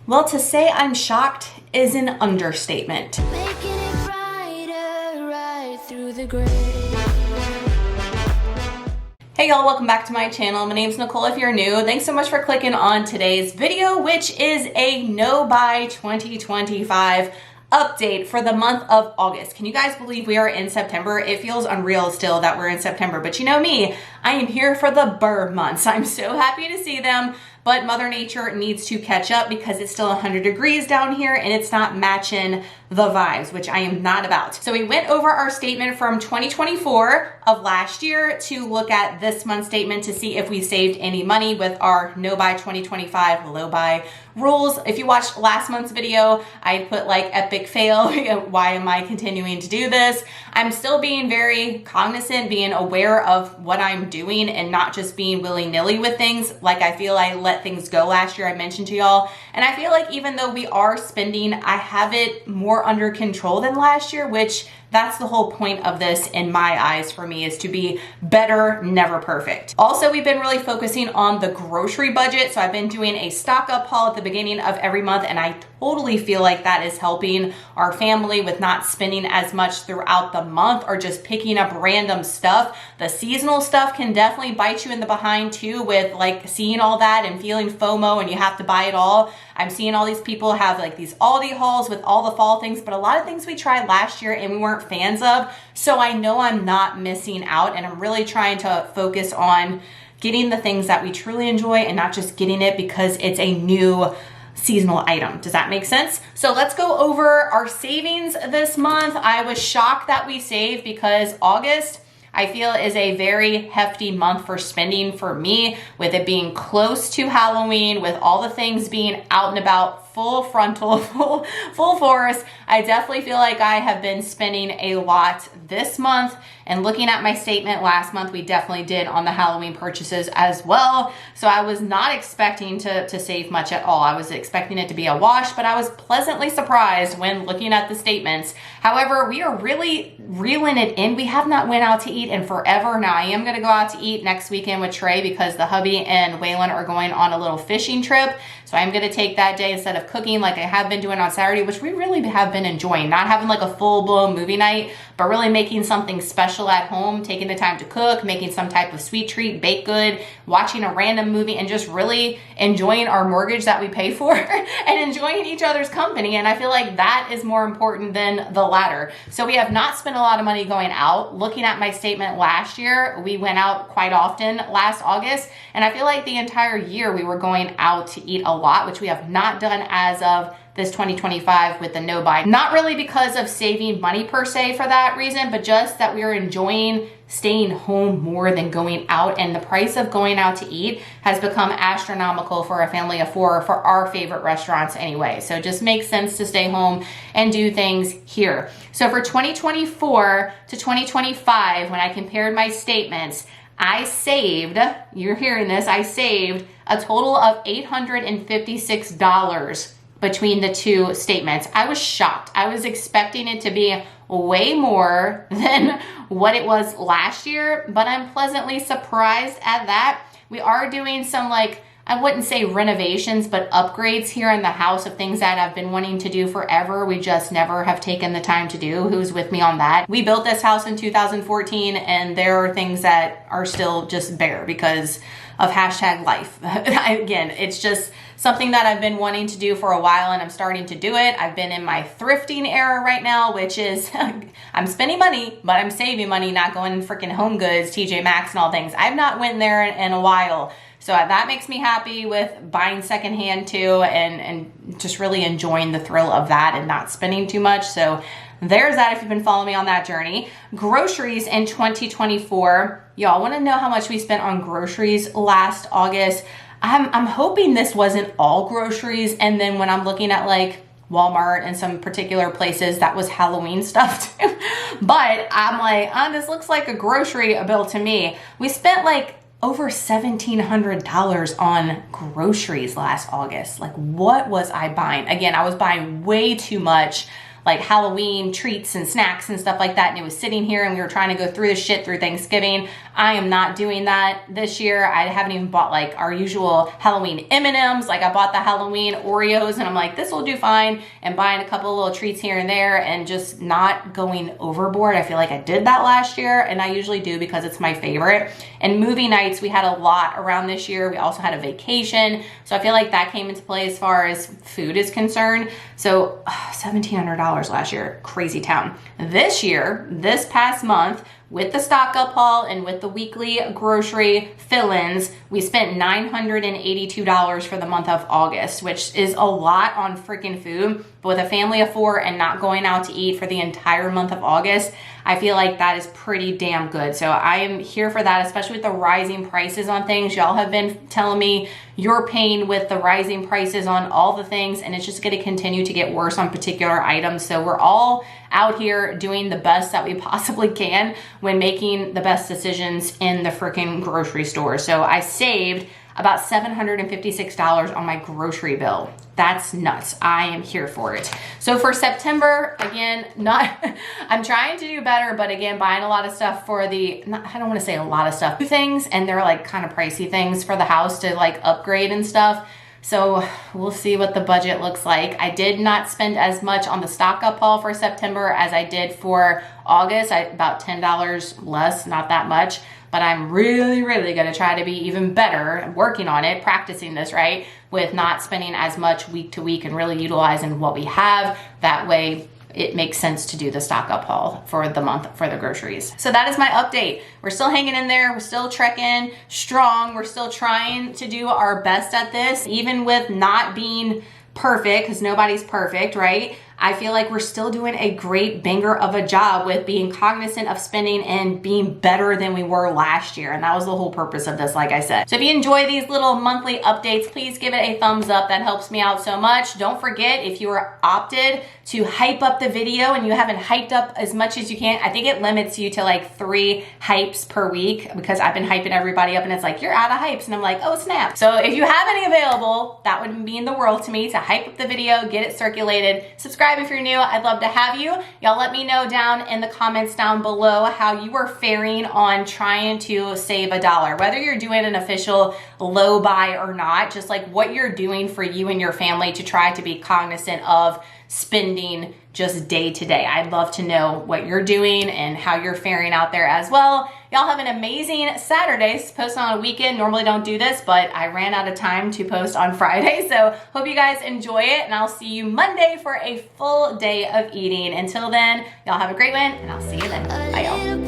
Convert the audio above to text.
Well, to say I'm shocked is an understatement. Making it brighter right through the gray. Hey y'all, welcome back to my channel. My name's Nicole if you're new. Thanks so much for clicking on today's video, which is a no buy 2025 update for the month of August. Can you guys believe we are in September? It feels unreal still that we're in September, but you know me, I am here for the burr months. I'm so happy to see them, but Mother Nature needs to catch up because it's still 100 degrees down here and it's not matching the vibes, which I am not about. So we went over our statement from 2024 of last year to look at this month's statement to see if we saved any money with our no buy 2025 low buy rules. If you watched last month's video, I put like epic fail. Why am I continuing to do this? I'm still being very cognizant, being aware of what I'm doing and not just being willy-nilly with things. Like I feel I let things go last year, I mentioned to y'all. And I feel like even though we are spending, I have it more under control than last year, which that's the whole point of this in my eyes for me, is to be better, never perfect. Also, we've been really focusing on the grocery budget. So I've been doing a stock up haul at the beginning of every month, and I totally feel like that is helping our family with not spending as much throughout the month or just picking up random stuff. The seasonal stuff can definitely bite you in the behind too, with like seeing all that and feeling FOMO and you have to buy it all. I'm seeing all these people have like these Aldi hauls with all the fall things, but a lot of things we tried last year and we weren't fans of. So I know I'm not missing out, and I'm really trying to focus on getting the things that we truly enjoy and not just getting it because it's a new seasonal item. Does that make sense? So let's go over our savings this month. I was shocked that we saved because August, I feel, is a very hefty month for spending for me, with it being close to Halloween, with all the things being out and about, full frontal, full force. I definitely feel like I have been spending a lot this month, and looking at my statement last month, we definitely did on the Halloween purchases as well. So I was not expecting to save much at all. I was expecting it to be a wash, but I was pleasantly surprised when looking at the statements. However, we are really reeling it in. We have not went out to eat in forever. Now I am gonna go out to eat next weekend with Trey because the hubby and Waylon are going on a little fishing trip. So I'm gonna take that day instead of cooking like I have been doing on Saturday, which we really have been enjoying. Not having like a full-blown movie night, but really making something special at home, taking the time to cook, making some type of sweet treat, baked good, watching a random movie, and just really enjoying our mortgage that we pay for and enjoying each other's company. And I feel like that is more important than the latter. So we have not spent a lot of money going out. Looking at my statement last year, we went out quite often last August, and I feel like the entire year we were going out to eat a lot, which we have not done as of this 2025 with the no buy. Not really because of saving money per se for that reason, but just that we are enjoying staying home more than going out, and the price of going out to eat has become astronomical for a family of four for our favorite restaurants anyway. So it just makes sense to stay home and do things here. So for 2024 to 2025, when I compared my statements, I saved, you're hearing this, I saved a total of $856 between the two statements. I was shocked. I was expecting it to be way more than what it was last year, but I'm pleasantly surprised at that. We are doing some, like, I wouldn't say renovations, but upgrades here in the house of things that I've been wanting to do forever. We just never have taken the time to do. Who's with me on that? We built this house in 2014, and there are things that are still just bare because of #life. Again, it's just something that I've been wanting to do for a while, and I'm starting to do it. I've been in my thrifting era right now, which is I'm spending money, but I'm saving money, not going freaking Home Goods, TJ Maxx and all things. I've not went there in a while. So that makes me happy with buying secondhand too, and just really enjoying the thrill of that and not spending too much. So there's that if you've been following me on that journey. Groceries in 2024. Y'all want to know how much we spent on groceries last August? I'm hoping this wasn't all groceries, and then when I'm looking at like Walmart and some particular places, that was Halloween stuff too. But I'm like, this looks like a grocery bill to me. We spent like over $1,700 on groceries last August. Like, what was I buying? Again, I was buying way too much like Halloween treats and snacks and stuff like that, and it was sitting here and we were trying to go through the shit through Thanksgiving. I am not doing that this year. I haven't even bought like our usual Halloween M&Ms. Like I bought the Halloween Oreos and I'm like, this will do fine. And buying a couple of little treats here and there and just not going overboard. I feel like I did that last year and I usually do because it's my favorite. And movie nights, we had a lot around this year. We also had a vacation. So I feel like that came into play as far as food is concerned. So $1,700 last year, crazy town. This year, this past month, with the stock up haul and with the weekly grocery fill-ins, we spent $982 for the month of August, which is a lot on freaking food. But with a family of 4 and not going out to eat for the entire month of August, I feel like that is pretty damn good. So I am here for that, especially with the rising prices on things. Y'all have been telling me your pain with the rising prices on all the things, and it's just going to continue to get worse on particular items. So we're all out here doing the best that we possibly can when making the best decisions in the freaking grocery store. So I saved about $756 on my grocery bill. That's nuts. I am here for it. So for September, again, I'm trying to do better, but again, buying a lot of stuff for I don't want to say a lot of stuff, things, and they're like kind of pricey things for the house to like upgrade and stuff. So we'll see what the budget looks like. I did not spend as much on the stock up haul for September as I did for August. About $10 less, not that much. But I'm really going to try to be even better. I'm working on it, practicing this, right? With not spending as much week to week and really utilizing what we have. That way it makes sense to do the stock up haul for the month for the groceries. So that is my update. We're still hanging in there. We're still trekking strong. We're still trying to do our best at this, even with not being perfect, because nobody's perfect, right? I feel like we're still doing a great banger of a job with being cognizant of spending and being better than we were last year. And that was the whole purpose of this, like I said. So if you enjoy these little monthly updates, please give it a thumbs up. That helps me out so much. Don't forget, if you are opted to hype up the video and you haven't hyped up as much as you can, I think it limits you to like 3 hypes per week, because I've been hyping everybody up and it's like, you're out of hypes. And I'm like, oh snap. So if you have any available, that would mean the world to me to hype up the video, get it circulated, subscribe if you're new. I'd love to have you. Y'all let me know down in the comments down below how you are faring on trying to save $1. Whether you're doing an official low buy or not, just like what you're doing for you and your family to try to be cognizant of spending just day to day. I'd love to know what you're doing and how you're faring out there as well. Y'all have an amazing Saturday. Posting on a weekend. Normally don't do this, but I ran out of time to post on Friday. So hope you guys enjoy it, and I'll see you Monday for a full day of eating. Until then, y'all have a great one, and I'll see you then. Bye, y'all.